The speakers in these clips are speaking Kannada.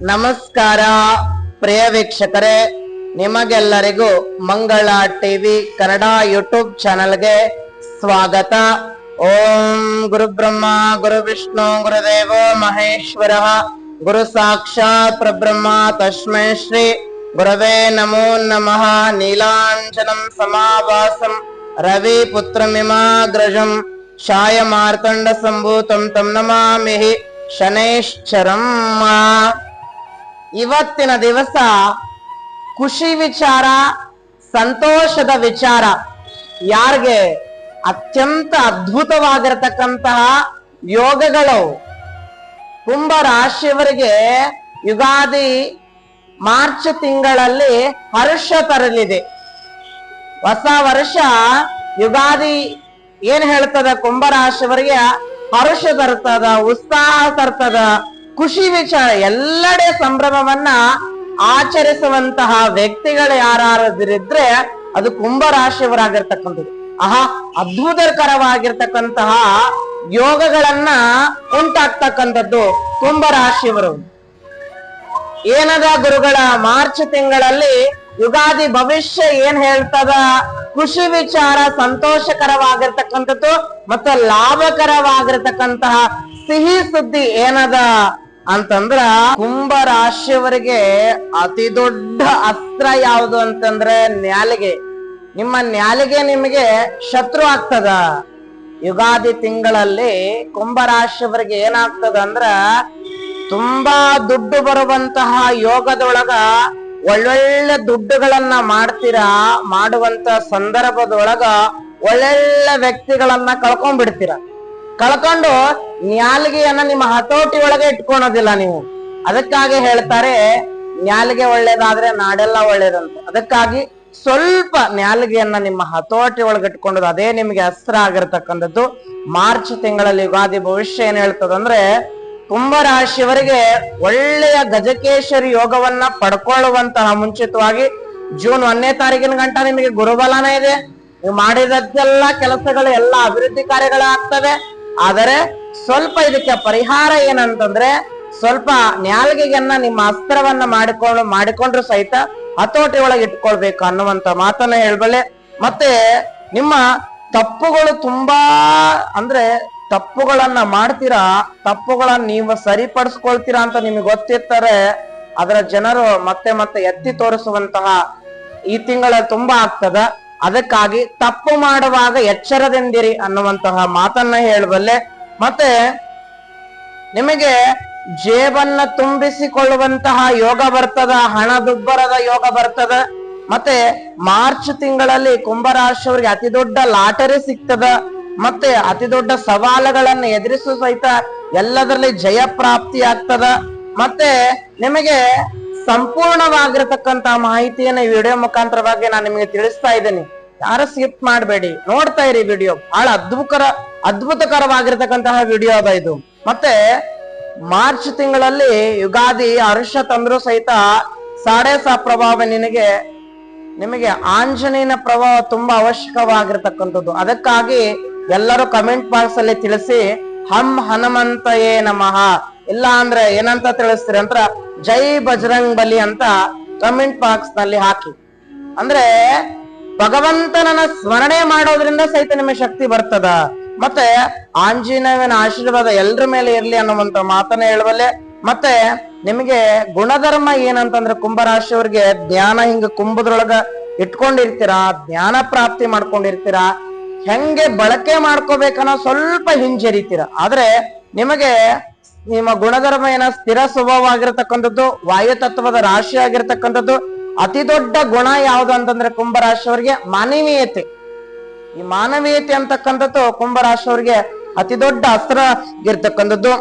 ನಮಸ್ಕಾರ ಪ್ರಿಯ ವೀಕ್ಷಕರೇ, ನಿಮಗೆಲ್ಲರಿಗೂ ಮಂಗಳ ಟಿವಿ ಕನ್ನಡ ಯೂಟ್ಯೂಬ್ ಚಾನೆಲ್ಗೆ ಸ್ವಾಗತ. ಓಂ ಗುರು ಬ್ರಹ್ಮ ಗುರು ವಿಷ್ಣು ಗುರುದೇವೋ ಮಹೇಶ್ವರ ಗುರು ಸಾಕ್ಷಾತ್ ಪರಬ್ರಹ್ಮ ತಸ್ಮೈ ಶ್ರೀ ಗುರವೇ ನಮೋ ನಮಃ. ನೀಲಾಂಜನಂ ಸಮಾಭಾಸಂ ರವಿ ಪುತ್ರಮಿಮಾಗ್ರಜಂ ಶಾಯ ಮಾರ್ತಂಡ ಸಂಭೂತಂ ತಂ ನಮಾಮಿ ಶನೈಶ್ಚರಂ. ಇವತ್ತಿನ ದಿವಸ ಖುಷಿ ವಿಚಾರ, ಸಂತೋಷದ ವಿಚಾರ. ಯಾರಿಗೆ ಅತ್ಯಂತ ಅದ್ಭುತವಾಗಿರತಕ್ಕಂತಹ ಯೋಗಗಳು. ಕುಂಭ ರಾಶಿಯವರಿಗೆ ಯುಗಾದಿ ಮಾರ್ಚ್ ತಿಂಗಳಲ್ಲಿ ಹರ್ಷ ತರಲಿದೆ. ಹೊಸ ವರ್ಷ ಯುಗಾದಿ ಏನ್ ಹೇಳ್ತದ, ಕುಂಭ ರಾಶಿಯವರಿಗೆ ಹರ್ಷ ತರ್ತದ, ಉತ್ಸಾಹ ತರ್ತದ, ಖುಷಿ ವಿಚಾರ, ಎಲ್ಲೆಡೆ ಸಂಭ್ರಮವನ್ನ ಆಚರಿಸುವಂತಹ ವ್ಯಕ್ತಿಗಳು ಯಾರಾದ್ರಿದ್ರೆ ಅದು ಕುಂಭ ರಾಶಿಯವರಾಗಿರ್ತಕ್ಕಂಥದ್ದು. ಅದ್ಭುತಕರವಾಗಿರ್ತಕ್ಕಂತಹ ಯೋಗಗಳನ್ನ ಉಂಟಾಗ್ತಕ್ಕಂಥದ್ದು ಕುಂಭ ರಾಶಿಯವರು. ಏನದ ಗುರುಗಳ ಮಾರ್ಚ್ ತಿಂಗಳಲ್ಲಿ ಯುಗಾದಿ ಭವಿಷ್ಯ ಏನ್ ಹೇಳ್ತದ, ಖುಷಿ ವಿಚಾರ, ಸಂತೋಷಕರವಾಗಿರ್ತಕ್ಕಂಥದ್ದು ಮತ್ತು ಲಾಭಕರವಾಗಿರ್ತಕ್ಕಂತಹ ಸಿಹಿ ಸುದ್ದಿ ಏನದ ಅಂತಂದ್ರ, ಕುಂಭ ರಾಶಿಯವರಿಗೆ ಅತಿ ದೊಡ್ಡ ಅಸ್ತ್ರ ಯಾವುದು ಅಂತಂದ್ರೆ ನ್ಯಾಲಿಗೆ. ನಿಮ್ಮ ನ್ಯಾಲಿಗೆ ನಿಮಗೆ ಶತ್ರು ಆಗ್ತದ. ಯುಗಾದಿ ತಿಂಗಳಲ್ಲಿ ಕುಂಭ ರಾಶಿಯವರಿಗೆ ಏನಾಗ್ತದ ಅಂದ್ರ, ತುಂಬಾ ದುಡ್ಡು ಬರುವಂತಹ ಯೋಗದೊಳಗ ಒಳ್ಳೊಳ್ಳೆ ದುಡ್ಡುಗಳನ್ನ ಮಾಡ್ತೀರಾ. ಮಾಡುವಂತ ಸಂದರ್ಭದೊಳಗ ಒಳ್ಳೊಳ್ಳೆ ವ್ಯಕ್ತಿಗಳನ್ನ ಕಳ್ಕೊಂಡ್ಬಿಡ್ತೀರ. ಕಳ್ಕೊಂಡು ನ್ಯಾಲಿಗೆಯನ್ನ ನಿಮ್ಮ ಹತೋಟಿ ಒಳಗೆ ಇಟ್ಕೊಳೋದಿಲ್ಲ ನೀವು. ಅದಕ್ಕಾಗಿ ಹೇಳ್ತಾರೆ, ನ್ಯಾಲಿಗೆ ಒಳ್ಳೇದಾದ್ರೆ ನಾಡೆಲ್ಲ ಒಳ್ಳೇದಂತ. ಅದಕ್ಕಾಗಿ ಸ್ವಲ್ಪ ನ್ಯಾಲಿಗೆಯನ್ನ ನಿಮ್ಮ ಹತೋಟಿ ಒಳಗೆ ಇಟ್ಕೊಂಡದ್ದು, ಅದೇ ನಿಮ್ಗೆ ಅಸ್ತ್ರ ಆಗಿರ್ತಕ್ಕಂಥದ್ದು. ಮಾರ್ಚ್ ತಿಂಗಳಲ್ಲಿ ಯುಗಾದಿ ಭವಿಷ್ಯ ಏನ್ ಹೇಳ್ತದಂದ್ರೆ, ಕುಂಭ ರಾಶಿಯವರಿಗೆ ಒಳ್ಳೆಯ ಗಜಕೇಶ್ವರಿ ಯೋಗವನ್ನ ಪಡ್ಕೊಳ್ಳುವಂತಹ ಮುಂಚಿತವಾಗಿ ಜೂನ್ 1ನೇ ತಾರೀಕಿನ ಗಂಟ ನಿಮಗೆ ಗುರುಬಲನೇ ಇದೆ. ನೀವು ಮಾಡಿದದ್ದೆಲ್ಲ ಕೆಲಸಗಳು ಎಲ್ಲ ಅಭಿವೃದ್ಧಿ ಕಾರ್ಯಗಳಾಗ್ತವೆ. ಆದರೆ ಸ್ವಲ್ಪ ಇದಕ್ಕೆ ಪರಿಹಾರ ಏನಂತಂದ್ರೆ, ಸ್ವಲ್ಪ ನ್ಯಾಲ್ಗೆಯನ್ನ ನಿಮ್ಮ ಅಸ್ತ್ರವನ್ನ ಮಾಡಿಕೊಂಡ್ರು ಸಹಿತ ಹತೋಟಿ ಒಳಗೆ ಇಟ್ಕೊಳ್ಬೇಕು ಅನ್ನುವಂತ ಮಾತನ್ನ ಹೇಳ್ಬಲ್ಲೆ. ಮತ್ತೆ ನಿಮ್ಮ ತಪ್ಪುಗಳು ತುಂಬಾ ಅಂದ್ರೆ ತಪ್ಪುಗಳನ್ನ ಮಾಡ್ತೀರಾ, ತಪ್ಪುಗಳನ್ನ ನೀವು ಸರಿಪಡಿಸ್ಕೊಳ್ತೀರಾ ಅಂತ ನಿಮಗೆ ಗೊತ್ತಿರ್ತಾರೆ. ಅದರ ಜನರು ಮತ್ತೆ ಮತ್ತೆ ಎತ್ತಿ ತೋರಿಸುವಂತಹ ಈ ತಿಂಗಳ ತುಂಬಾ ಆಗ್ತದ. ಅದಕ್ಕಾಗಿ ತಪ್ಪು ಮಾಡುವಾಗ ಎಚ್ಚರದಿಂದಿರಿ ಅನ್ನುವಂತಹ ಮಾತನ್ನ ಹೇಳಬಲ್ಲೆ. ಮತ್ತೆ ನಿಮಗೆ ಜೇಬನ್ನ ತುಂಬಿಸಿಕೊಳ್ಳುವಂತಹ ಯೋಗ ಬರ್ತದ, ಹಣದುಬ್ಬರದ ಯೋಗ ಬರ್ತದ. ಮತ್ತೆ ಮಾರ್ಚ್ ತಿಂಗಳಲ್ಲಿ ಕುಂಭರಾಶಿಯವರಿಗೆ ಅತಿ ದೊಡ್ಡ ಲಾಟರಿ ಸಿಗ್ತದ. ಮತ್ತೆ ಅತಿ ದೊಡ್ಡ ಸವಾಲುಗಳನ್ನ ಎದುರಿಸುವ ಸಹಿತ ಎಲ್ಲದರಲ್ಲಿ ಜಯ ಪ್ರಾಪ್ತಿ ಆಗ್ತದ. ಮತ್ತೆ ನಿಮಗೆ ಸಂಪೂರ್ಣವಾಗಿರತಕ್ಕಂತ ಮಾಹಿತಿಯನ್ನ ಈ ವಿಡಿಯೋ ಮುಖಾಂತರವಾಗಿ ನಾನು ನಿಮಗೆ ತಿಳಿಸ್ತಾ ಇದ್ದೇನೆ. ಯಾರು ಸ್ಕಿಪ್ ಮಾಡಬೇಡಿ, ನೋಡ್ತಾ ಇರಿ ವಿಡಿಯೋ. ಬಹಳ ಅದ್ಭುತಕರವಾಗಿರ್ತಕ್ಕಂತಹ ವಿಡಿಯೋ ಅದ ಇದು. ಮತ್ತೆ ಮಾರ್ಚ್ ತಿಂಗಳಲ್ಲಿ ಯುಗಾದಿ ಹರ್ಷ ತಂದ್ರು ಸಹಿತ ಸಾಡೆಸ ಪ್ರಭಾವ ನಿಮಗೆ ಆಂಜನೇಯನ ಪ್ರಭಾವ ತುಂಬಾ ಅವಶ್ಯಕವಾಗಿರ್ತಕ್ಕಂಥದ್ದು. ಅದಕ್ಕಾಗಿ ಎಲ್ಲರೂ ಕಮೆಂಟ್ ಬಾಕ್ಸ್ ಅಲ್ಲಿ ತಿಳಿಸಿ, ಹಂ ಹನುಮಂತಯೇ ನಮಃ, ಇಲ್ಲ ಅಂದ್ರೆ ಏನಂತ ತಿಳಿಸ್ತೀರಿ ಅಂತ ಜೈ ಬಜರಂಗ್ ಬಲಿ ಅಂತ ಕಮೆಂಟ್ ಬಾಕ್ಸ್ ನಲ್ಲಿ ಹಾಕಿ. ಅಂದ್ರೆ ಭಗವಂತನನ್ನ ಸ್ಮರಣೆ ಮಾಡೋದ್ರಿಂದ ಸಹಿತ ನಿಮಗೆ ಶಕ್ತಿ ಬರ್ತದ. ಮತ್ತೆ ಆಂಜನೇಯನ ಆಶೀರ್ವಾದ ಎಲ್ರ ಮೇಲೆ ಇರ್ಲಿ ಅನ್ನುವಂತ ಮಾತನ್ನ ಹೇಳಬಲ್ಲೆ. ಮತ್ತೆ ನಿಮಗೆ ಗುಣಧರ್ಮ ಏನಂತಂದ್ರೆ, ಕುಂಭರಾಶಿಯವರಿಗೆ ಜ್ಞಾನ ಹಿಂಗ ಕುಂಭದ್ರೊಳಗ ಇಟ್ಕೊಂಡಿರ್ತೀರಾ, ಜ್ಞಾನ ಪ್ರಾಪ್ತಿ ಮಾಡ್ಕೊಂಡಿರ್ತೀರಾ. ಹೆಂಗೆ ಬಳಕೆ ಮಾಡ್ಕೋಬೇಕನ್ನೋ ಸ್ವಲ್ಪ ಹಿಂಜರಿತೀರ. ಆದ್ರೆ ನಿಮಗೆ ನಿಮ್ಮ ಗುಣಧರ್ಮ ಸ್ಥಿರ ಸ್ವಭಾವ ಆಗಿರ್ತಕ್ಕಂಥದ್ದು, ವಾಯು ತತ್ವದ ರಾಶಿ ಆಗಿರ್ತಕ್ಕಂಥದ್ದು. ಅತಿ ದೊಡ್ಡ ಗುಣ ಯಾವುದು ಅಂತಂದ್ರೆ ಕುಂಭರಾಶಿಯವರಿಗೆ ಮಾನವೀಯತೆ. ಈ ಮಾನವೀಯತೆ ಅಂತಕ್ಕಂಥದ್ದು ಕುಂಭರಾಶಿಯವರಿಗೆ ಅತಿ ದೊಡ್ಡ ಅಸ್ತ್ರ ಆಗಿರ್ತಕ್ಕಂಥದ್ದು.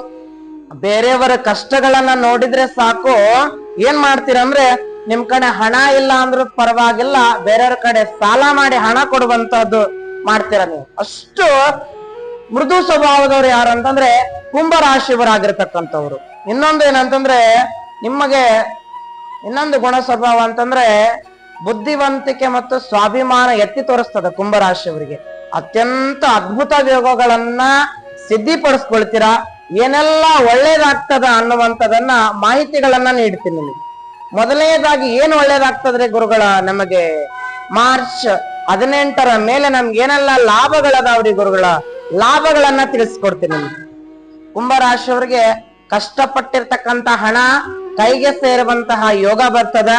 ಬೇರೆಯವರ ಕಷ್ಟಗಳನ್ನ ನೋಡಿದ್ರೆ ಸಾಕು, ಏನ್ ಮಾಡ್ತೀರಂದ್ರೆ, ನಿಮ್ ಕಡೆ ಹಣ ಇಲ್ಲ ಅಂದ್ರೂ ಪರವಾಗಿಲ್ಲ, ಬೇರೆಯವ್ರ ಕಡೆ ಸಾಲ ಮಾಡಿ ಹಣ ಕೊಡುವಂತಹದ್ದು ಮಾಡ್ತೀರ ನೀವು. ಅಷ್ಟು ಮೃದು ಸ್ವಭಾವದವ್ರು ಯಾರು ಅಂತಂದ್ರೆ ಕುಂಭ ರಾಶಿಯವರಾಗಿರ್ತಕ್ಕಂಥವ್ರು. ಇನ್ನೊಂದು ಏನಂತಂದ್ರೆ, ನಿಮಗೆ ಇನ್ನೊಂದು ಗುಣ ಸ್ವಭಾವ ಅಂತಂದ್ರೆ ಬುದ್ಧಿವಂತಿಕೆ ಮತ್ತು ಸ್ವಾಭಿಮಾನ ಎತ್ತಿ ತೋರಿಸ್ತದೆ ಕುಂಭರಾಶಿಯವರಿಗೆ. ಅತ್ಯಂತ ಅದ್ಭುತ ಯೋಗಗಳನ್ನ ಸಿದ್ಧಿಪಡಿಸ್ಕೊಳ್ತೀರಾ, ಏನೆಲ್ಲ ಒಳ್ಳೇದಾಗ್ತದ ಅನ್ನುವಂಥದನ್ನ ಮಾಹಿತಿಗಳನ್ನ ನೀಡ್ತೀನಿ ನಿಮಗೆ. ಮೊದಲನೇದಾಗಿ ಏನು ಒಳ್ಳೇದಾಗ್ತದ್ರಿ ಗುರುಗಳ, ನಮಗೆ ಮಾರ್ಚ್ 18ರ ಮೇಲೆ ನಮ್ಗೆ ಏನೆಲ್ಲ ಲಾಭಗಳದಾವ್ರಿ ಗುರುಗಳ, ಲಾಭಗಳನ್ನ ತಿಳಿಸ್ಕೊಡ್ತೀನಿ ನಿಮ್ಗೆ. ಕುಂಭರಾಶಿಯವರಿಗೆ ಕಷ್ಟಪಟ್ಟಿರ್ತಕ್ಕಂತ ಹಣ ಕೈಗೆ ಸೇರುವಂತಹ ಯೋಗ ಬರ್ತದ.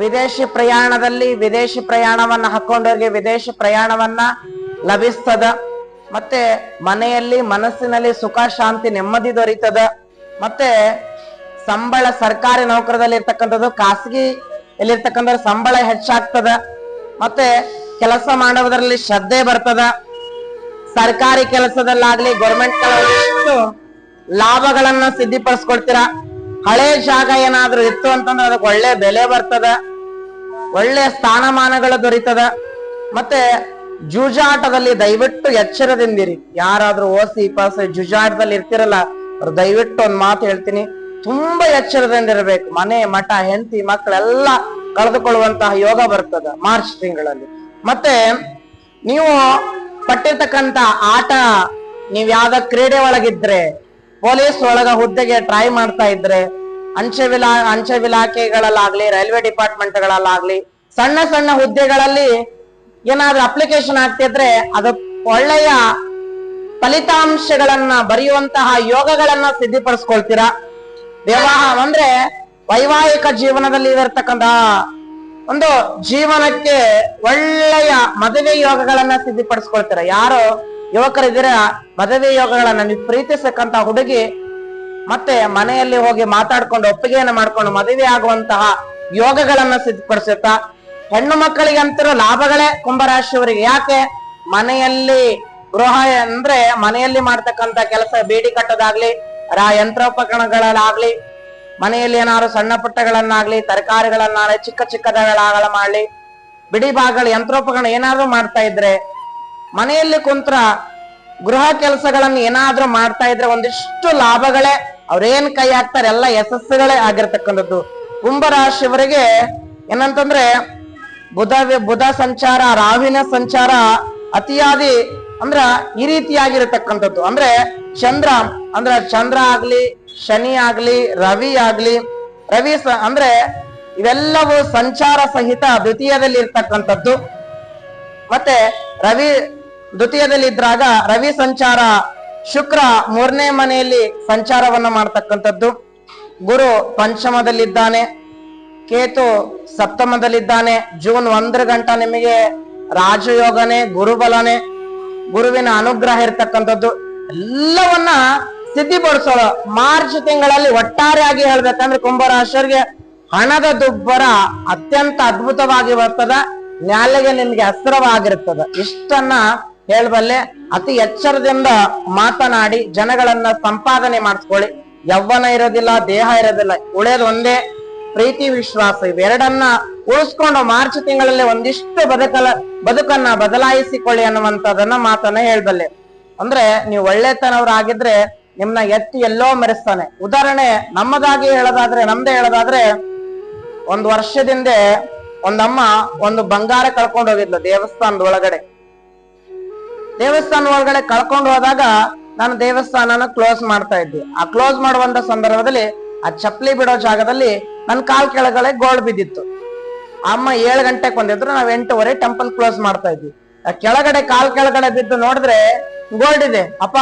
ವಿದೇಶಿ ಪ್ರಯಾಣದಲ್ಲಿ ವಿದೇಶಿ ಪ್ರಯಾಣವನ್ನ ಹಾಕೊಂಡವ್ರಿಗೆ ವಿದೇಶಿ ಪ್ರಯಾಣವನ್ನ ಲಭಿಸ್ತದ. ಮತ್ತೆ ಮನೆಯಲ್ಲಿ ಮನಸ್ಸಿನಲ್ಲಿ ಸುಖ ಶಾಂತಿ ನೆಮ್ಮದಿ ದೊರೀತದ. ಮತ್ತೆ ಸಂಬಳ ಸರ್ಕಾರಿ ನೌಕರದಲ್ಲಿ ಇರ್ತಕ್ಕಂಥದ್ದು ಖಾಸಗಿ ಎಲ್ಲಿರ್ತಕ್ಕಂಥ ಸಂಬಳ ಹೆಚ್ಚಾಗ್ತದ. ಮತ್ತೆ ಕೆಲಸ ಮಾಡುವುದರಲ್ಲಿ ಶ್ರದ್ಧೆ ಬರ್ತದ. ಸರ್ಕಾರಿ ಕೆಲಸದಲ್ಲಾಗ್ಲಿ ಗೌರ್ಮೆಂಟ್ ಕೆಲಸ ಲಾಭಗಳನ್ನ ಸಿದ್ಧಿಪಡಿಸ್ಕೊಳ್ತೀರಾ. ಹಳೆ ಜಾಗ ಏನಾದ್ರೂ ಇತ್ತು ಅಂತಂದ್ರೆ ಅದಕ್ಕೆ ಒಳ್ಳೆ ಬೆಲೆ ಬರ್ತದ, ಒಳ್ಳೆ ಸ್ಥಾನಮಾನಗಳು ದೊರೀತದ. ಮತ್ತೆ ಜೂಜಾಟದಲ್ಲಿ ದಯವಿಟ್ಟು ಎಚ್ಚರದಿಂದಿರಿ. ಯಾರಾದ್ರೂ ಓಸಿ ಪಾಸಿ ಜೂಜಾಟದಲ್ಲಿ ಇರ್ತಿರಲ್ಲ, ಅವ್ರು ದಯವಿಟ್ಟು ಒಂದ್ ಮಾತು ಹೇಳ್ತೀನಿ, ತುಂಬಾ ಎಚ್ಚರದಿಂದಿರ್ಬೇಕು. ಮನೆ ಮಠ ಹೆಂಡತಿ ಮಕ್ಕಳೆಲ್ಲ ಕಳೆದುಕೊಳ್ಳುವಂತಹ ಯೋಗ ಬರ್ತದ ಮಾರ್ಚ್ ತಿಂಗಳಲ್ಲಿ. ಮತ್ತೆ ನೀವು ಪಟ್ಟಿರ್ತಕ್ಕಂತ ಆಟ, ನೀವ್ ಯಾವ್ದ ಕ್ರೀಡೆ ಒಳಗಿದ್ರೆ, ಪೊಲೀಸ್ ಒಳಗ ಹುದ್ದೆಗೆ ಟ್ರೈ ಮಾಡ್ತಾ ಇದ್ರೆ, ಅಂಚೆ ಇಲಾಖೆಗಳಲ್ಲಾಗ್ಲಿ ರೈಲ್ವೆ ಡಿಪಾರ್ಟ್ಮೆಂಟ್ಗಳಲ್ಲಾಗ್ಲಿ ಸಣ್ಣ ಸಣ್ಣ ಹುದ್ದೆಗಳಲ್ಲಿ ಏನಾದ್ರೂ ಅಪ್ಲಿಕೇಶನ್ ಆಗ್ತಿದ್ರೆ ಅದು ಒಳ್ಳೆಯ ಫಲಿತಾಂಶಗಳನ್ನ ಬರೆಯುವಂತಹ ಯೋಗಗಳನ್ನ ಸಿದ್ಧಿಪಡಿಸ್ಕೊಳ್ತೀರಾ. ವಿವಾಹ ಅಂದ್ರೆ ವೈವಾಹಿಕ ಜೀವನದಲ್ಲಿ ಇರತಕ್ಕಂತ ಒಂದು ಜೀವನಕ್ಕೆ ಒಳ್ಳೆಯ ಮದುವೆ ಯೋಗಗಳನ್ನ ಸಿದ್ಧಿಪಡಿಸ್ಕೊಳ್ತೀರಾ. ಯಾರು ಯುವಕರಿದ್ದೀರ ಮದುವೆ ಯೋಗಗಳನ್ನ, ನೀವು ಪ್ರೀತಿಸಕ್ಕಂತ ಹುಡುಗಿ ಮತ್ತೆ ಮನೆಯಲ್ಲಿ ಹೋಗಿ ಮಾತಾಡ್ಕೊಂಡು ಒಪ್ಪಿಗೆಯನ್ನ ಮಾಡ್ಕೊಂಡು ಮದುವೆ ಆಗುವಂತಹ ಯೋಗಗಳನ್ನ ಸಿದ್ಧಪಡಿಸುತ್ತಾ. ಹೆಣ್ಣು ಮಕ್ಕಳಿಗಂತರೂ ಲಾಭಗಳೇ ಕುಂಭರಾಶಿಯವರಿಗೆ. ಯಾಕೆ? ಮನೆಯಲ್ಲಿ ಗೃಹ ಅಂದ್ರೆ ಮನೆಯಲ್ಲಿ ಮಾಡ್ತಕ್ಕಂತ ಕೆಲಸ, ಬೇಡಿ ಕಟ್ಟೋದಾಗ್ಲಿ, ಯಂತ್ರೋಪಕರಣಗಳಾಗ್ಲಿ, ಮನೆಯಲ್ಲಿ ಏನಾದ್ರು ಸಣ್ಣ ಪುಟ್ಟಗಳನ್ನಾಗ್ಲಿ, ತರಕಾರಿಗಳನ್ನಾಗ್ಲಿ, ಚಿಕ್ಕ ಚಿಕ್ಕದಗಳಾಗಲ ಮಾಡ್ಲಿ, ಬಿಡಿ ಭಾಗಗಳು ಯಂತ್ರೋಪಕರಣ ಏನಾದ್ರು ಮಾಡ್ತಾ ಇದ್ರೆ, ಮನೆಯಲ್ಲಿ ಕುಂತ್ರ ಗೃಹ ಕೆಲಸಗಳನ್ನ ಏನಾದ್ರೂ ಮಾಡ್ತಾ ಇದ್ರೆ ಒಂದಿಷ್ಟು ಲಾಭಗಳೇ. ಅವ್ರೇನ್ ಕೈ ಹಾಕ್ತಾರೆ ಎಲ್ಲ ಯಶಸ್ಸುಗಳೇ ಆಗಿರ್ತಕ್ಕಂಥದ್ದು. ಕುಂಭರಾಶಿಯವರಿಗೆ ಏನಂತಂದ್ರೆ ಬುಧ ಸಂಚಾರ, ರಾಹುವಿನ ಸಂಚಾರ ಅತಿಯಾದಿ ಅಂದ್ರ ಈ ರೀತಿಯಾಗಿರತಕ್ಕಂಥದ್ದು. ಅಂದ್ರೆ ಚಂದ್ರ ಆಗ್ಲಿ, ಶನಿ ಆಗ್ಲಿ, ರವಿ ಆಗ್ಲಿ, ಅಂದ್ರೆ ಇವೆಲ್ಲವೂ ಸಂಚಾರ ಸಹಿತ ದ್ವಿತೀಯದಲ್ಲಿ ಇರ್ತಕ್ಕಂಥದ್ದು. ಮತ್ತೆ ರವಿ ದ್ವಿತೀಯದಲ್ಲಿ ಇದ್ರಾಗ ರವಿ ಸಂಚಾರ, ಶುಕ್ರ 3ನೇ ಮನೆಯಲ್ಲಿ ಸಂಚಾರವನ್ನ ಮಾಡ್ತಕ್ಕಂಥದ್ದು, ಗುರು ಪಂಚಮದಲ್ಲಿದ್ದಾನೆ, ಕೇತು ಸಪ್ತಮದಲ್ಲಿದ್ದಾನೆ. ಜೂನ್ 1 ಗಂಟ ನಿಮಗೆ ರಾಜಯೋಗನೇ, ಗುರುಬಲನೆ, ಗುರುವಿನ ಅನುಗ್ರಹ ಇರ್ತಕ್ಕಂಥದ್ದು ಎಲ್ಲವನ್ನ ಸಿದ್ಧಿಪಡಿಸೋಣ. ಮಾರ್ಚ್ ತಿಂಗಳಲ್ಲಿ ಒಟ್ಟಾರೆಯಾಗಿ ಹೇಳ್ಬೇಕಂದ್ರೆ ಕುಂಭರಾಶಿಯವರಿಗೆ ಹಣದ ದುಬ್ಬರ ಅತ್ಯಂತ ಅದ್ಭುತವಾಗಿ ಬರ್ತದ, ನ್ಯಾಲೆಗೆ ನಿಮ್ಗೆ ಹಸ್ರವಾಗಿರ್ತದ. ಇಷ್ಟನ್ನ ಹೇಳ್ಬಲ್ಲೆ. ಅತಿ ಎಚ್ಚರದಿಂದ ಮಾತನಾಡಿ ಜನಗಳನ್ನ ಸಂಪಾದನೆ ಮಾಡಿಸ್ಕೊಳ್ಳಿ. ಯವ್ವನ ಇರೋದಿಲ್ಲ, ದೇಹ ಇರೋದಿಲ್ಲ, ಉಳಿಯೋದು ಒಂದೇ ಪ್ರೀತಿ ವಿಶ್ವಾಸ. ಇವೆರಡನ್ನ ಉಳಿಸ್ಕೊಂಡು ಮಾರ್ಚ್ ತಿಂಗಳಲ್ಲಿ ಒಂದಿಷ್ಟು ಬದುಕನ್ನ ಬದಲಾಯಿಸಿಕೊಳ್ಳಿ ಅನ್ನುವಂಥದನ್ನ ಮಾತನ್ನ ಹೇಳ್ಬಲ್ಲೆ. ಅಂದ್ರೆ ನೀವು ಒಳ್ಳೆತನವರಾಗಿದ್ರೆ ನಿಮ್ನ ಎತ್ತಿ ಎಲ್ಲೋ ಮೆರೆಸ್ತಾನೆ. ಉದಾಹರಣೆ ನಮ್ಮದೇ ಹೇಳೋದಾದ್ರೆ 1 ವರ್ಷದಿಂದ ಒಂದಮ್ಮ ಒಂದು ಬಂಗಾರ ಕಳ್ಕೊಂಡು ಹೋಗಿದ್ಲು ದೇವಸ್ಥಾನದ ಒಳಗಡೆ ಕಳ್ಕೊಂಡು ಹೋದಾಗ ನಾನು ದೇವಸ್ಥಾನನ ಕ್ಲೋಸ್ ಮಾಡ್ತಾ ಇದ್ದೆ. ಆ ಕ್ಲೋಸ್ ಮಾಡುವಂತ ಸಂದರ್ಭದಲ್ಲಿ ಆ ಚಪ್ಪಲಿ ಬಿಡೋ ಜಾಗದಲ್ಲಿ ನನ್ನ ಕಾಲ್ ಕೆಳಗಡೆ ಗೋಲ್ಡ್ ಬಿದ್ದಿತ್ತು. ಅಮ್ಮ 7 ಗಂಟೆಗೆ ಬಂದಿದ್ರು, ನಾವ್ 8:30 ಟೆಂಪಲ್ ಕ್ಲೋಸ್ ಮಾಡ್ತಾ ಇದ್ವಿ. ಆ ಕಾಲ್ ಕೆಳಗಡೆ ಬಿದ್ದು ನೋಡಿದ್ರೆ ಗೋಲ್ಡ್ ಇದೆ. ಅಪ್ಪ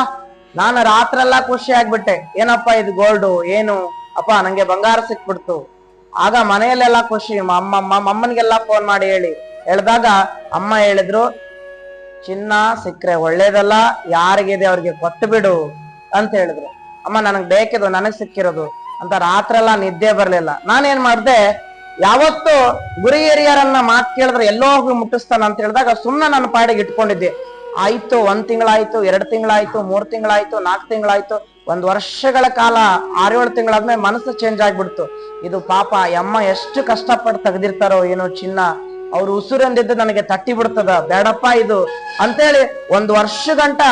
ನಾನು ರಾತ್ರೆಲ್ಲಾ ಖುಷಿ ಆಗ್ಬಿಟ್ಟೆ, ಏನಪ್ಪಾ ಇದು ಗೋಲ್ಡ್ ಏನು ಅಪ್ಪ, ನಂಗೆ ಬಂಗಾರ ಸಿಕ್ಬಿಡ್ತು. ಆಗ ಮನೆಯಲ್ಲೆಲ್ಲಾ ಖುಷಿ, ಅಮ್ಮನಿಗೆಲ್ಲಾ ಫೋನ್ ಮಾಡಿ ಹೇಳ್ದಾಗ ಅಮ್ಮ ಹೇಳಿದ್ರು, ಚಿನ್ನ ಸಿಕ್ಕ್ರೆ ಒಳ್ಳೇದಲ್ಲ, ಯಾರಿಗಿದೆ ಅವ್ರಿಗೆ ಕೊಟ್ಟು ಬಿಡು ಅಂತ ಹೇಳಿದ್ರು. ಅಮ್ಮ ನನಗ್ ಬೇಕಿದು, ನನಗ್ ಸಿಕ್ಕಿರೋದು ಅಂತ ರಾತ್ರೆಲ್ಲ ನಿದ್ದೆ ಬರ್ಲಿಲ್ಲ. ನಾನೇನ್ ಮಾಡ್ದೆ, ಯಾವತ್ತು ಗುರಿ ಹಿರಿಯರನ್ನ ಮಾತು ಕೇಳಿದ್ರೆ ಎಲ್ಲೋ ಹೋಗಿ ಮುಟ್ಟಿಸ್ತಾನ ಅಂತ ಹೇಳಿದಾಗ ಸುಮ್ಮನೆ ನನ್ನ ಪಾಡಿಗೆ ಇಟ್ಕೊಂಡಿದ್ದೆ. ಆಯ್ತು, 1 ತಿಂಗಳಾಯ್ತು, 2 ತಿಂಗಳಾಯ್ತು, 3 ತಿಂಗಳಾಯ್ತು, 4 ತಿಂಗಳಾಯ್ತು, 1 ವರ್ಷಗಳ ಕಾಲ 6-7 ತಿಂಗಳಾದ್ಮೇಲೆ ಮನಸ್ಸು ಚೇಂಜ್ ಆಗ್ಬಿಡ್ತು. ಇದು ಪಾಪ ಅಮ್ಮ ಎಷ್ಟು ಕಷ್ಟಪಟ್ಟು ತೆಗ್ದಿರ್ತಾರೋ ಏನೋ ಚಿನ್ನ, ಅವ್ರು ಉಸುರಂದಿದ್ದು ನನಗೆ ತಟ್ಟಿ ಬಿಡ್ತದ, ಬೇಡಪ್ಪ ಇದು ಅಂತೇಳಿ 1 ವರ್ಷ ಗಂಟ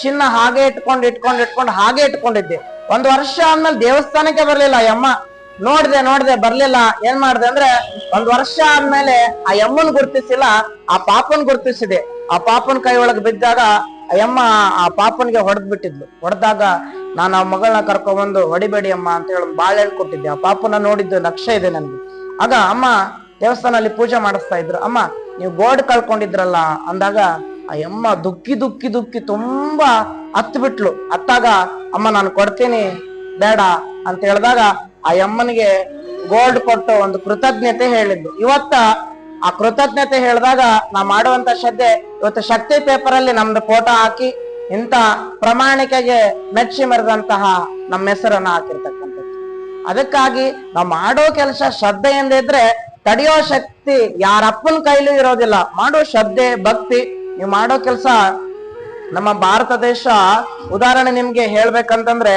ಚಿನ್ನ ಹಾಗೆ ಇಟ್ಕೊಂಡು ಹಾಗೆ ಇಟ್ಕೊಂಡಿದ್ದೆ. 1 ವರ್ಷ ಆದ್ಮೇಲೆ ದೇವಸ್ಥಾನಕ್ಕೆ ಬರ್ಲಿಲ್ಲ ಅಮ್ಮ. ನೋಡ್ದೆ ಬರ್ಲಿಲ್ಲ. ಏನ್ ಮಾಡ್ದೆ ಅಂದ್ರೆ 1 ವರ್ಷ ಆದ್ಮೇಲೆ ಆ ಅಮ್ಮನ್ ಗುರ್ತಿಸಿಲ್ಲ, ಆ ಪಾಪನ್ ಗುರ್ತಿಸಿದೆ. ಆ ಪಾಪನ್ ಕೈ ಒಳಗೆ ಬಿದ್ದಾಗ ಅಯ್ಯಮ್ಮ ಆ ಪಾಪನಿಗೆ ಹೊಡೆದ್ಬಿಟ್ಟಿದ್ಲು. ಹೊಡೆದಾಗ ನಾನು ಆ ಮಗಳನ್ನ ಕರ್ಕೊಂಡ್ಬಂದು ಹೊಡಿಬೇಡಿ ಅಮ್ಮ ಅಂತ ಹೇಳಿ ಬಾಳೆಹಣ್ಣು ಕೊಟ್ಟಿದ್ದೆ. ಆ ಪಾಪನ ನೋಡಿದ್ದು ನಕ್ಷೆ ಇದೆ ನನ್ಗೆ. ಆಗ ಅಮ್ಮ ದೇವಸ್ಥಾನದಲ್ಲಿ ಪೂಜೆ ಮಾಡಿಸ್ತಾ ಇದ್ರು. ಅಮ್ಮ ನೀವು ಗೋಲ್ಡ್ ಕಳ್ಕೊಂಡಿದ್ರಲ್ಲ ಅಂದಾಗ ಆ ಅಮ್ಮ ದುಃಖಿ ದುಃಖಿ ದುಃಖಿ ತುಂಬಾ ಹತ್ತು ಬಿಟ್ಲು. ಹತ್ತಾಗ ಅಮ್ಮ ನಾನು ಕೊಡ್ತೀನಿ ಬೇಡ ಅಂತ ಹೇಳಿದಾಗ ಆ ಅಮ್ಮನಿಗೆ ಗೋಲ್ಡ್ ಕೊಟ್ಟು ಒಂದು ಕೃತಜ್ಞತೆ ಹೇಳಿದ್ದು. ಇವತ್ತ ಆ ಕೃತಜ್ಞತೆ ಹೇಳಿದಾಗ ನಾ ಮಾಡುವಂತ ಶ್ರದ್ಧೆ ಇವತ್ತು ಶಕ್ತಿ ಪೇಪರ್ ಅಲ್ಲಿ ನಮ್ದು ಫೋಟೋ ಹಾಕಿ ಇಂತ ಪ್ರಾಮಾಣಿಕೆಗೆ ಮೆಚ್ಚಿ ಮೆರೆದಂತಹ ನಮ್ಮ ಹೆಸರನ್ನ ಹಾಕಿರ್ತಕ್ಕಂಥದ್ದು. ಅದಕ್ಕಾಗಿ ನಾವು ಮಾಡೋ ಕೆಲಸ ಶ್ರದ್ಧೆಯಿಂದ ಇದ್ರೆ ತಡೆಯೋ ಶಕ್ತಿ ಯಾರಪ್ಪನ ಕೈಲೂ ಇರೋದಿಲ್ಲ. ಮಾಡೋ ಶ್ರದ್ಧೆ ಭಕ್ತಿ ನೀವು ಮಾಡೋ ಕೆಲಸ. ನಮ್ಮ ಭಾರತ ದೇಶ ಉದಾಹರಣೆ ನಿಮ್ಗೆ ಹೇಳ್ಬೇಕಂತಂದ್ರೆ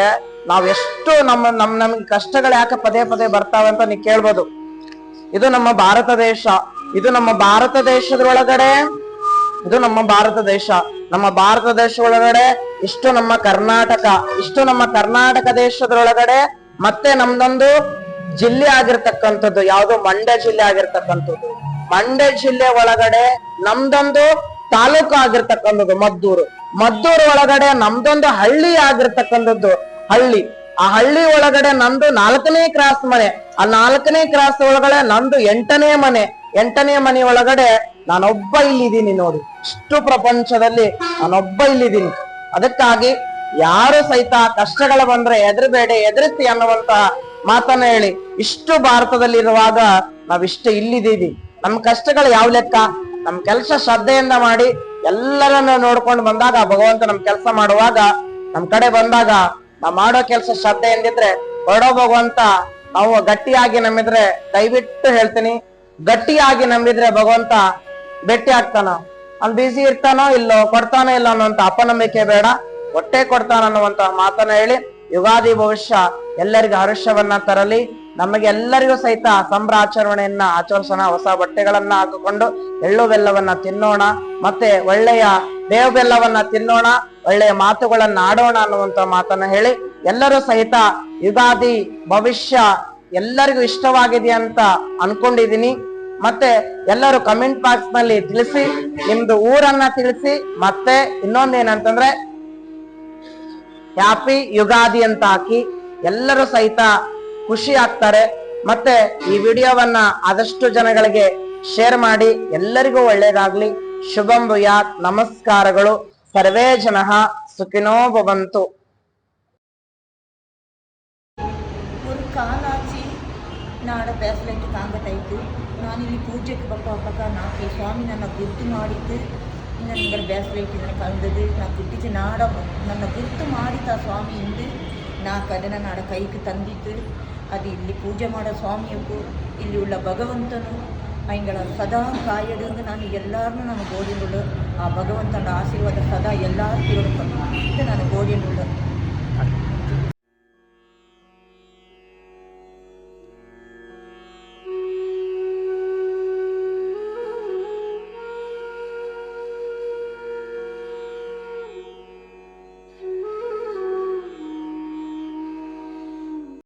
ನಾವ್ ಎಷ್ಟು ನಮ್ಗೆ ಕಷ್ಟಗಳು ಯಾಕೆ ಪದೇ ಪದೇ ಬರ್ತಾವ ಅಂತ ನೀವು ಕೇಳ್ಬೋದು. ಇದು ನಮ್ಮ ಭಾರತ ದೇಶ. ಇದು ನಮ್ಮ ಭಾರತ ದೇಶದೊಳಗಡೆ ಇದು ನಮ್ಮ ಭಾರತ ದೇಶ. ನಮ್ಮ ಭಾರತ ದೇಶ ಒಳಗಡೆ ಇಷ್ಟು ನಮ್ಮ ಕರ್ನಾಟಕ, ಇಷ್ಟು ನಮ್ಮ ಕರ್ನಾಟಕ ದೇಶದೊಳಗಡೆ ಮತ್ತೆ ನಮ್ದೊಂದು ಜಿಲ್ಲೆ ಆಗಿರ್ತಕ್ಕಂಥದ್ದು ಯಾವುದು ಮಂಡ್ಯ ಜಿಲ್ಲೆ ಆಗಿರ್ತಕ್ಕಂಥದ್ದು. ಮಂಡ್ಯ ಜಿಲ್ಲೆ ಒಳಗಡೆ ನಮ್ದೊಂದು ತಾಲೂಕು ಆಗಿರ್ತಕ್ಕಂಥದ್ದು ಮದ್ದೂರು. ಮದ್ದೂರು ಒಳಗಡೆ ನಮ್ದೊಂದು ಹಳ್ಳಿ ಆಗಿರ್ತಕ್ಕಂಥದ್ದು ಹಳ್ಳಿ. ಆ ಹಳ್ಳಿ ಒಳಗಡೆ ನಂದು 4ನೇ ಕ್ರಾಸ್ ಮನೆ. ಆ 4ನೇ ಕ್ರಾಸ್ ಒಳಗಡೆ ನಂದು 8ನೇ ಮನೆ. 8ನೇ ಮನೆ ಒಳಗಡೆ ನಾನೊಬ್ಬ ಇಲ್ಲಿದ್ದೀನಿ ನೋಡಿ. ಇಷ್ಟು ಪ್ರಪಂಚದಲ್ಲಿ ನಾನೊಬ್ಬ ಇಲ್ಲಿದ್ದೀನಿ. ಅದಕ್ಕಾಗಿ ಯಾರು ಸಹಿತ ಕಷ್ಟಗಳು ಬಂದ್ರೆ ಎದುರಬೇಡಿ, ಎದುರಿಸಿ ಅನ್ನುವಂತ ಮಾತನ್ನ ಹೇಳಿ ಇಷ್ಟು ಭಾರತದಲ್ಲಿರುವಾಗ ನಾವಿಷ್ಟು ಇಲ್ಲಿದ್ದೀವಿ. ನಮ್ ಕಷ್ಟಗಳು ಯಾವ ಲೆಕ್ಕ? ನಮ್ ಕೆಲಸ ಶ್ರದ್ಧೆಯಿಂದ ಮಾಡಿ ಎಲ್ಲರನ್ನ ನೋಡ್ಕೊಂಡು ಬಂದಾಗ ಭಗವಂತ ನಮ್ ಕೆಲಸ ಮಾಡುವಾಗ ನಮ್ ಕಡೆ ಬಂದಾಗ ನಾವ್ ಮಾಡೋ ಕೆಲಸ ಶ್ರದ್ಧೆಯಿಂದಿದ್ರೆ ಹೊರಡೋ ಭಗವಂತ ನಾವು ಗಟ್ಟಿಯಾಗಿ ನಂಬಿದ್ರೆ, ದಯವಿಟ್ಟು ಹೇಳ್ತೀನಿ, ಗಟ್ಟಿಯಾಗಿ ನಂಬಿದ್ರೆ ಭಗವಂತ ಭೇಟಿ ಆಗ್ತಾನ. ಅವ್ನು ಬಿಸಿ ಇರ್ತಾನೋ ಇಲ್ಲೋ, ಕೊಡ್ತಾನೋ ಇಲ್ಲ ಅನ್ನುವಂತ ಅಪನಂಬಿಕೆ ಬೇಡ, ಹೊಟ್ಟೆ ಕೊಡ್ತಾನ ಅನ್ನುವಂತ ಮಾತನ್ನ ಹೇಳಿ ಯುಗಾದಿ ಭವಿಷ್ಯ ಎಲ್ಲರಿಗೂ ಹರ್ಷವನ್ನ ತರಲಿ. ನಮಗೆ ಎಲ್ಲರಿಗೂ ಸಹಿತ ಸಂಭ್ರಾಚರಣೆಯನ್ನ ಆಚರಿಸೋಣ. ಹೊಸ ಬಟ್ಟೆಗಳನ್ನ ಹಾಕಿಕೊಂಡು ಎಳ್ಳು ಬೆಲ್ಲವನ್ನ ತಿನ್ನೋಣ, ಮತ್ತೆ ಒಳ್ಳೆಯ ಬೇವು ಬೆಲ್ಲವನ್ನ ತಿನ್ನೋಣ, ಒಳ್ಳೆಯ ಮಾತುಗಳನ್ನ ಆಡೋಣ ಅನ್ನುವಂತ ಮಾತನ್ನ ಹೇಳಿ ಎಲ್ಲರೂ ಸಹಿತ ಯುಗಾದಿ ಭವಿಷ್ಯ ಎಲ್ಲರಿಗೂ ಇಷ್ಟವಾಗಿದೆ ಅಂತ ಅನ್ಕೊಂಡಿದೀನಿ. ಮತ್ತೆ ಎಲ್ಲರೂ ಕಮೆಂಟ್ ಬಾಕ್ಸ್ ನಲ್ಲಿ ತಿಳಿಸಿ, ನಿಮ್ದು ಊರನ್ನ ತಿಳಿಸಿ. ಮತ್ತೆ ಇನ್ನೊಂದೇನಂತಂದ್ರೆ ಹ್ಯಾಪಿ ಯುಗಾದಿ ಅಂತ ಹಾಕಿ ಎಲ್ಲರೂ ಸಹಿತ ಖುಷಿ ಆಗ್ತಾರೆ. ಮತ್ತೆ ಈ ವಿಡಿಯೋವನ್ನ ಆದಷ್ಟು ಜನಗಳಿಗೆ ಶೇರ್ ಮಾಡಿ. ಎಲ್ಲರಿಗೂ ಒಳ್ಳೇದಾಗ್ಲಿ. ಶುಭಂ ಭೂಯಾತ್. ನಮಸ್ಕಾರಗಳು. ಸರ್ವೇ ಜನಃ ಸುಖಿನೋ ಭವಂತು. ஒரு காலாச்சி ನಾಡ ಬ್ಯಾಸ್ಲೆಟ್ ಕಾಂಗತಾಯಿತು. ನಾನಿಲ್ಲಿ ಪೂಜೆಗೆ ಬಪ್ಪ ನಾಕೆ ಸ್ವಾಮಿ ನನ್ನ ಗುರ್ತು ಮಾಡಿದ್ದು ನನಗೆ ಬ್ಯಾಸ್ಲೆಟ್ ಇದನ್ನು ಕಂದದು ನಾ ಗುಟ್ಟಿಗೆ ನಾಡ ನನ್ನ ಗುರ್ತು ಮಾಡಿದ ಸ್ವಾಮಿ ಇಂದು ನಾಲ್ಕು ಅದನ್ನು ನಾಡ ಕೈಗೆ ತಂದಿದ್ದು. ಅದು ಇಲ್ಲಿ ಪೂಜೆ ಮಾಡೋ ಸ್ವಾಮಿಯಕ್ಕೂ ಇಲ್ಲಿ ಉಳ್ಳ ಭಗವಂತನು ಅಯ್ಯಗಳ ಸದಾ ಕಾಯದಂಗೆ ನಾನು ಎಲ್ಲರನ್ನೂ ನಾನು ಗೋಡಿನುಳ್ಳು. ಆ ಭಗವಂತನ ಆಶೀರ್ವಾದ ಸದಾ ಎಲ್ಲರೂ ಇರಬೇಕು ಅಂತ ನಾನು ಗೋಡಿನುಳ್ಳು.